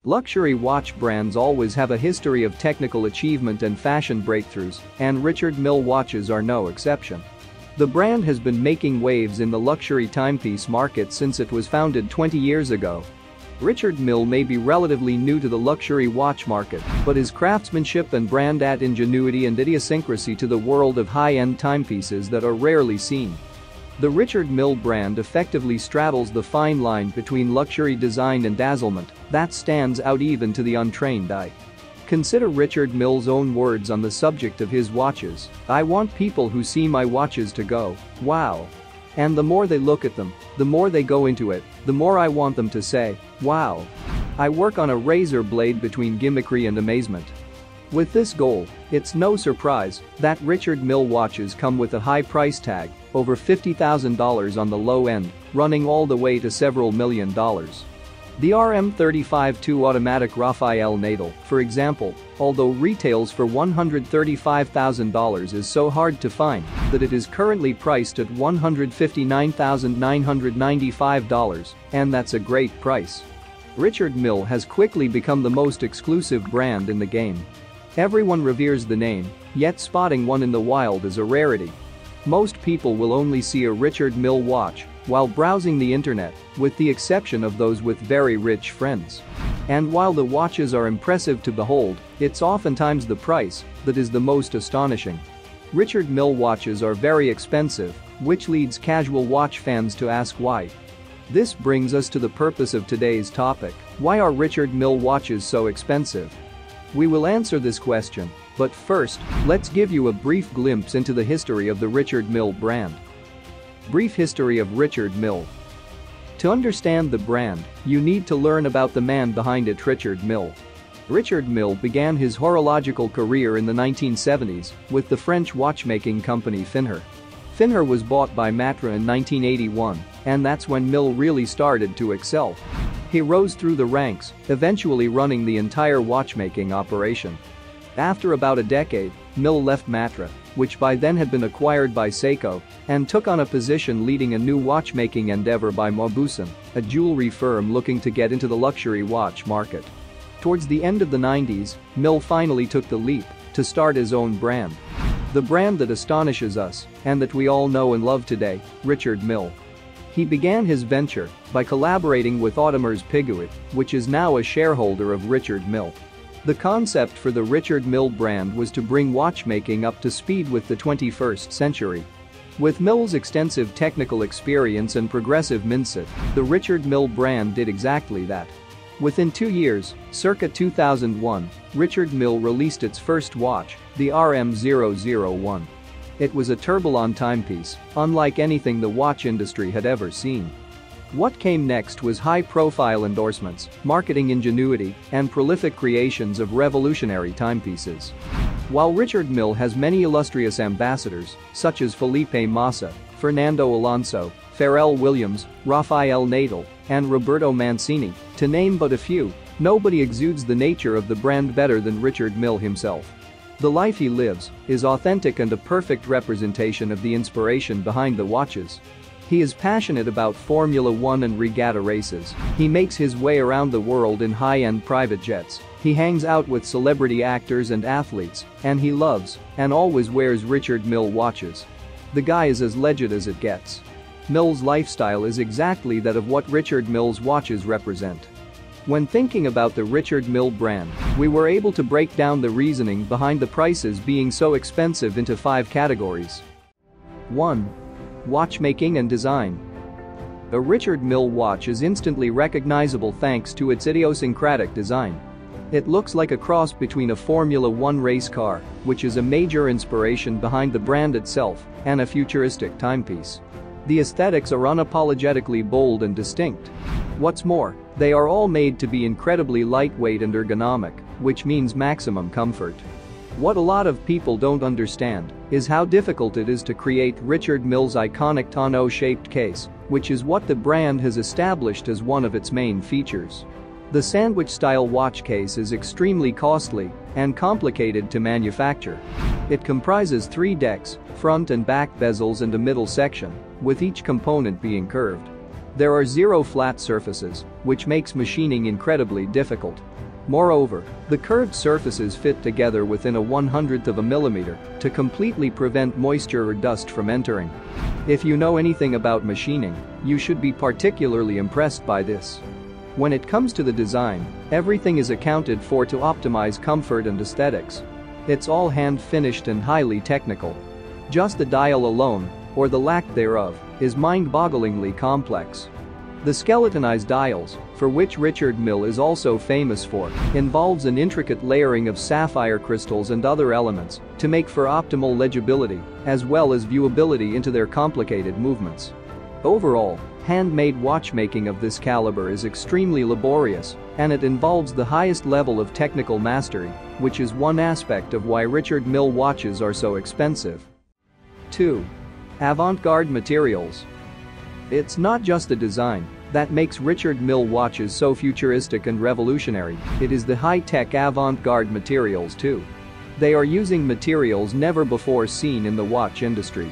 Luxury watch brands always have a history of technical achievement and fashion breakthroughs, and Richard Mille watches are no exception. The brand has been making waves in the luxury timepiece market since it was founded 20 years ago. Richard Mille may be relatively new to the luxury watch market, but his craftsmanship and brand add ingenuity and idiosyncrasy to the world of high-end timepieces that are rarely seen. The Richard Mille brand effectively straddles the fine line between luxury design and dazzlement that stands out even to the untrained eye. Consider Richard Mille's own words on the subject of his watches: "I want people who see my watches to go, wow. And the more they look at them, the more they go into it, the more I want them to say, wow. I work on a razor blade between gimmickry and amazement." With this goal, it's no surprise that Richard Mille watches come with a high price tag, over $50,000 on the low end, running all the way to several $1 million. The RM35-2 automatic Raphael Nadal, for example, although retails for $135,000, is so hard to find that it is currently priced at $159,995, and that's a great price. Richard Mille has quickly become the most exclusive brand in the game. Everyone reveres the name, yet spotting one in the wild is a rarity. Most people will only see a Richard Mille watch while browsing the internet, with the exception of those with very rich friends. And while the watches are impressive to behold, it's oftentimes the price that is the most astonishing. Richard Mille watches are very expensive, which leads casual watch fans to ask why. This brings us to the purpose of today's topic: why are Richard Mille watches so expensive? We will answer this question, but first, let's give you a brief glimpse into the history of the Richard Mille brand. Brief history of Richard Mille. To understand the brand, you need to learn about the man behind it, Richard Mille. Richard Mille began his horological career in the 1970s with the French watchmaking company Finher. Finher was bought by Matra in 1981, and that's when Mille really started to excel. He rose through the ranks, eventually running the entire watchmaking operation. After about a decade, Mille left Matra, which by then had been acquired by Seiko, and took on a position leading a new watchmaking endeavor by Mauboussin, a jewelry firm looking to get into the luxury watch market. Towards the end of the 90s, Mille finally took the leap to start his own brand. The brand that astonishes us and that we all know and love today, Richard Mille. He began his venture by collaborating with Audemars Piguet, which is now a shareholder of Richard Mille. The concept for the Richard Mille brand was to bring watchmaking up to speed with the 21st century. With Mille's extensive technical experience and progressive mindset, the Richard Mille brand did exactly that. Within 2 years, circa 2001, Richard Mille released its first watch, the RM001. It was a tourbillon timepiece, unlike anything the watch industry had ever seen. What came next was high-profile endorsements, marketing ingenuity, and prolific creations of revolutionary timepieces. While Richard Mille has many illustrious ambassadors, such as Felipe Massa, Fernando Alonso, Pharrell Williams, Raphael Nadal, and Roberto Mancini, to name but a few, nobody exudes the nature of the brand better than Richard Mille himself. The life he lives is authentic and a perfect representation of the inspiration behind the watches. He is passionate about Formula One and regatta races. He makes his way around the world in high-end private jets. He hangs out with celebrity actors and athletes, and he loves and always wears Richard Mille watches. The guy is as legit as it gets. Mille's lifestyle is exactly that of what Richard Mille's watches represent. When thinking about the Richard Mille brand, we were able to break down the reasoning behind the prices being so expensive into 5 categories. 1. Watchmaking and design. A Richard Mille watch is instantly recognizable thanks to its idiosyncratic design. It looks like a cross between a Formula One race car, which is a major inspiration behind the brand itself, and a futuristic timepiece. The aesthetics are unapologetically bold and distinct. What's more, they are all made to be incredibly lightweight and ergonomic, which means maximum comfort. What a lot of people don't understand is how difficult it is to create Richard Mille's iconic tonneau-shaped case, which is what the brand has established as one of its main features. The sandwich-style watch case is extremely costly and complicated to manufacture. It comprises 3 decks, front and back bezels and a middle section, with each component being curved. There are zero flat surfaces, which makes machining incredibly difficult. Moreover, the curved surfaces fit together within a 1/100th of a millimeter to completely prevent moisture or dust from entering. If you know anything about machining, you should be particularly impressed by this. When it comes to the design, everything is accounted for to optimize comfort and aesthetics. It's all hand-finished and highly technical. Just the dial alone, or the lack thereof, is mind-bogglingly complex. The skeletonized dials, for which Richard Mille is also famous for, involves an intricate layering of sapphire crystals and other elements to make for optimal legibility, as well as viewability into their complicated movements. Overall, handmade watchmaking of this caliber is extremely laborious, and it involves the highest level of technical mastery, which is one aspect of why Richard Mille watches are so expensive. 2. Avant-garde materials. It's not just the design that makes Richard Mille watches so futuristic and revolutionary, it is the high-tech avant-garde materials too. They are using materials never before seen in the watch industry.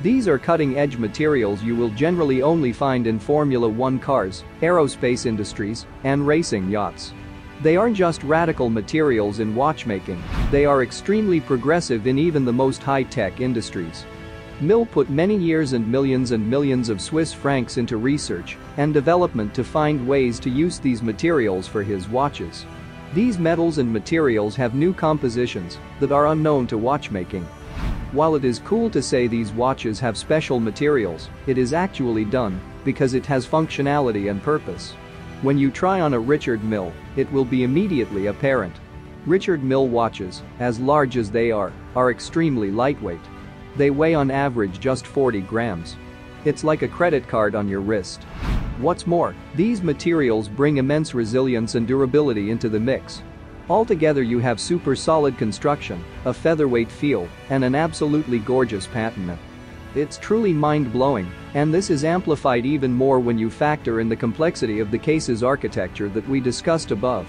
These are cutting-edge materials you will generally only find in Formula One cars, aerospace industries, and racing yachts. They aren't just radical materials in watchmaking, they are extremely progressive in even the most high-tech industries. Mille put many years and millions of Swiss francs into research and development to find ways to use these materials for his watches. These metals and materials have new compositions that are unknown to watchmaking. While it is cool to say these watches have special materials, it is actually done because it has functionality and purpose. When you try on a Richard Mille, it will be immediately apparent. Richard Mille watches, as large as they are extremely lightweight. They weigh on average just 40 grams. It's like a credit card on your wrist. What's more, these materials bring immense resilience and durability into the mix. Altogether you have super solid construction, a featherweight feel, and an absolutely gorgeous patina. It's truly mind-blowing, and this is amplified even more when you factor in the complexity of the case's architecture that we discussed above.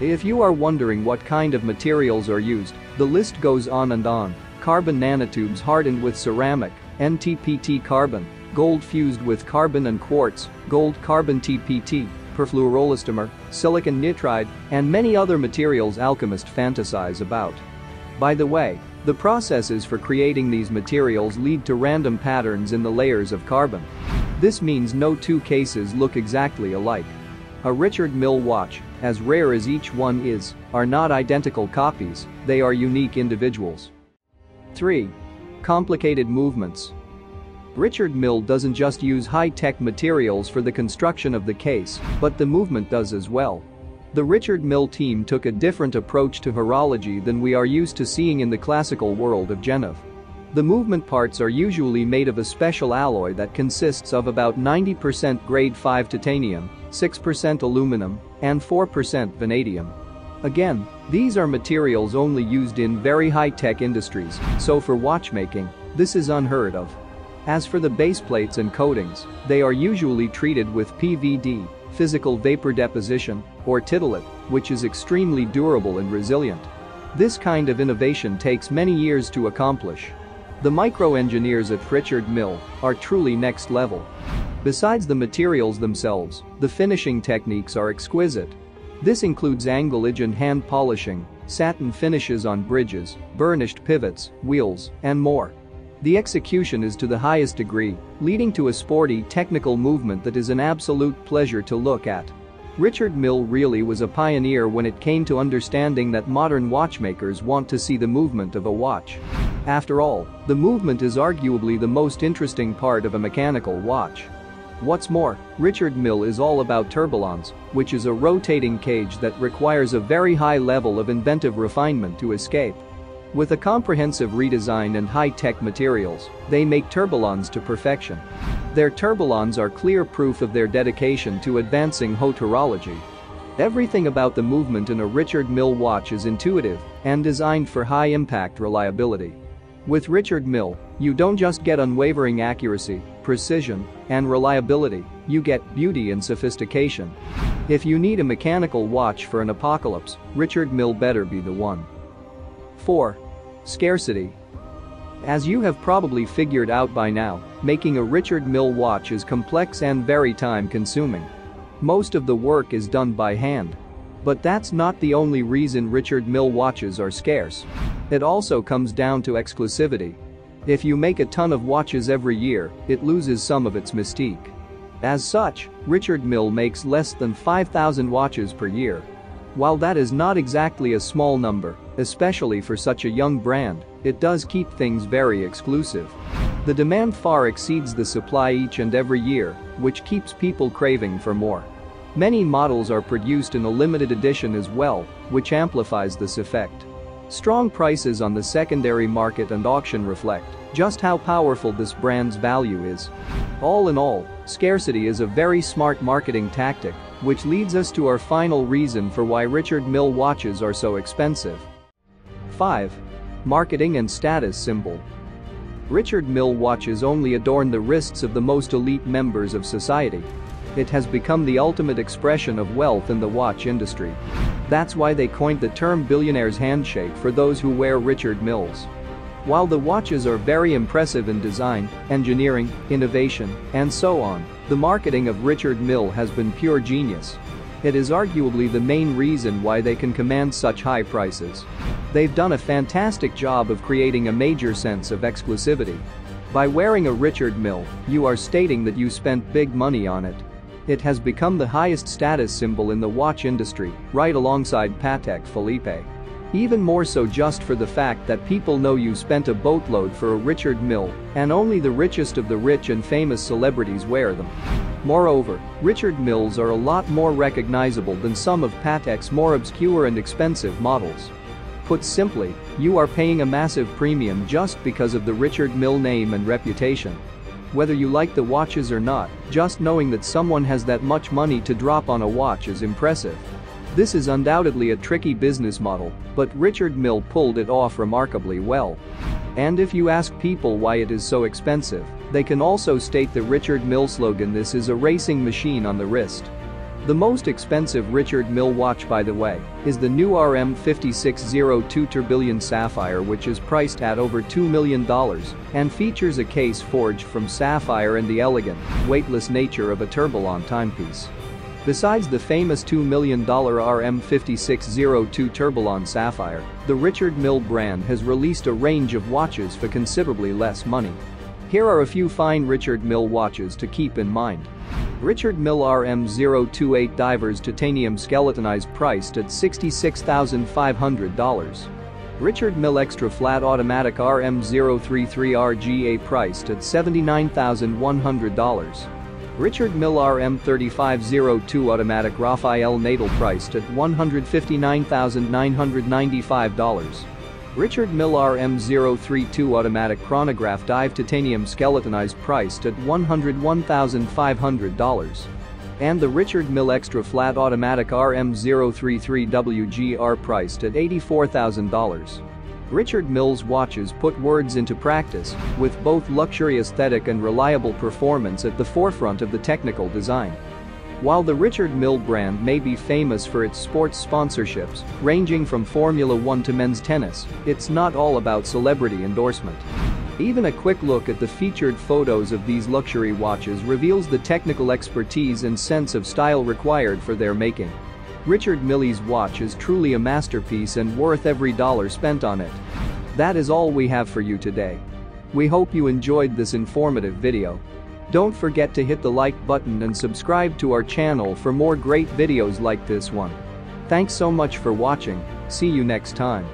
If you are wondering what kind of materials are used, the list goes on and on. Carbon nanotubes hardened with ceramic, NTPT carbon, gold fused with carbon and quartz, gold carbon TPT, perfluoroelastomer, silicon nitride, and many other materials alchemists fantasize about. By the way, the processes for creating these materials lead to random patterns in the layers of carbon. This means no two cases look exactly alike. A Richard Mille watch, as rare as each one is, are not identical copies, they are unique individuals. 3. Complicated movements. Richard Mille doesn't just use high-tech materials for the construction of the case, but the movement does as well. The Richard Mille team took a different approach to horology than we are used to seeing in the classical world of Genève. The movement parts are usually made of a special alloy that consists of about 90% grade 5 titanium, 6% aluminum, and 4% vanadium. Again, these are materials only used in very high-tech industries, so for watchmaking, this is unheard of. As for the base plates and coatings, they are usually treated with PVD, physical vapor deposition, or titillate, which is extremely durable and resilient. This kind of innovation takes many years to accomplish. The micro-engineers at Richard Mille are truly next level. Besides the materials themselves, the finishing techniques are exquisite. This includes anglage and hand polishing, satin finishes on bridges, burnished pivots, wheels, and more. The execution is to the highest degree, leading to a sporty, technical movement that is an absolute pleasure to look at. Richard Mille really was a pioneer when it came to understanding that modern watchmakers want to see the movement of a watch. After all, the movement is arguably the most interesting part of a mechanical watch. What's more, Richard Mille is all about tourbillons, which is a rotating cage that requires a very high level of inventive refinement to escape. With a comprehensive redesign and high-tech materials, they make tourbillons to perfection. Their tourbillons are clear proof of their dedication to advancing haute horology. Everything about the movement in a Richard Mille watch is intuitive and designed for high-impact reliability. With Richard Mille, you don't just get unwavering accuracy, precision, and reliability, you get beauty and sophistication. If you need a mechanical watch for an apocalypse, Richard Mille better be the one. 4. Scarcity. As you have probably figured out by now, making a Richard Mille watch is complex and very time-consuming. Most of the work is done by hand. But that's not the only reason Richard Mille watches are scarce. It also comes down to exclusivity. If you make a ton of watches every year, it loses some of its mystique. As such, Richard Mille makes less than 5,000 watches per year. While that is not exactly a small number, especially for such a young brand, it does keep things very exclusive. The demand far exceeds the supply each and every year, which keeps people craving for more. Many models are produced in a limited edition as well, which amplifies this effect. Strong prices on the secondary market and auction reflect just how powerful this brand's value is. All in all, scarcity is a very smart marketing tactic, which leads us to our final reason for why Richard Mille watches are so expensive. 5. Marketing and status symbol. Richard Mille watches only adorn the wrists of the most elite members of society. It has become the ultimate expression of wealth in the watch industry. That's why they coined the term billionaire's handshake for those who wear Richard Milles. While the watches are very impressive in design, engineering, innovation, and so on, the marketing of Richard Mille has been pure genius. It is arguably the main reason why they can command such high prices. They've done a fantastic job of creating a major sense of exclusivity. By wearing a Richard Mille, you are stating that you spent big money on it. It has become the highest status symbol in the watch industry, right alongside Patek Philippe. Even more so just for the fact that people know you spent a boatload for a Richard Mille, and only the richest of the rich and famous celebrities wear them. Moreover, Richard Milles are a lot more recognizable than some of Patek's more obscure and expensive models. Put simply, you are paying a massive premium just because of the Richard Mille name and reputation. Whether you like the watches or not, just knowing that someone has that much money to drop on a watch is impressive. This is undoubtedly a tricky business model, but Richard Mille pulled it off remarkably well. And if you ask people why it is so expensive, they can also state the Richard Mille slogan: "This is a racing machine on the wrist." The most expensive Richard Mille watch, by the way, is the new RM5602 Tourbillon Sapphire, which is priced at over $2 million and features a case forged from sapphire and the elegant, weightless nature of a tourbillon timepiece. Besides the famous $2 million RM5602 Tourbillon Sapphire, the Richard Mille brand has released a range of watches for considerably less money. Here are a few fine Richard Mille watches to keep in mind. Richard Mille RM028 Divers Titanium Skeletonized, priced at $66,500. Richard Mille Extra Flat Automatic RM033 RGA, priced at $79,100. Richard Mille RM3502 Automatic Raphael Nadal, priced at $159,995. Richard Mille RM032 Automatic Chronograph Dive Titanium Skeletonized, priced at $101,500. And the Richard Mille Extra Flat Automatic RM033 WGR, priced at $84,000. Richard Mille's watches put words into practice, with both luxury aesthetic and reliable performance at the forefront of the technical design. While the Richard Mille brand may be famous for its sports sponsorships, ranging from Formula One to men's tennis, it's not all about celebrity endorsement. Even a quick look at the featured photos of these luxury watches reveals the technical expertise and sense of style required for their making. Richard Mille's watch is truly a masterpiece and worth every dollar spent on it. That is all we have for you today. We hope you enjoyed this informative video. Don't forget to hit the like button and subscribe to our channel for more great videos like this one. Thanks so much for watching. See you next time.